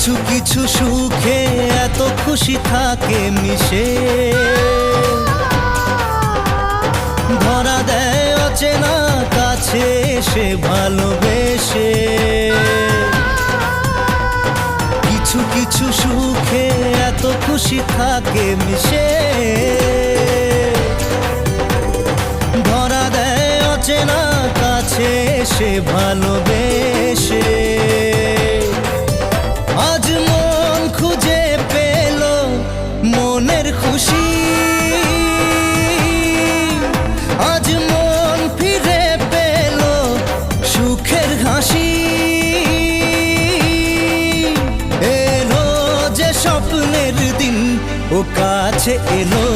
কিছু কিছু সুখে এত খুশি থাকে মিশে, ধরা দেয় অচেনা কাছে এসে ভালোবেসে। কিছু কিছু সুখে এত খুশি থাকে মিশে, ধরা দেয় অচেনা কাছে এসে ভালোবেসে। আজ মন খুঁজে পেল মনের খুশি, আজ মন ফিরে পেল সুখের হাসি। এলো যে স্বপ্নের দিন ও কাছে এলো,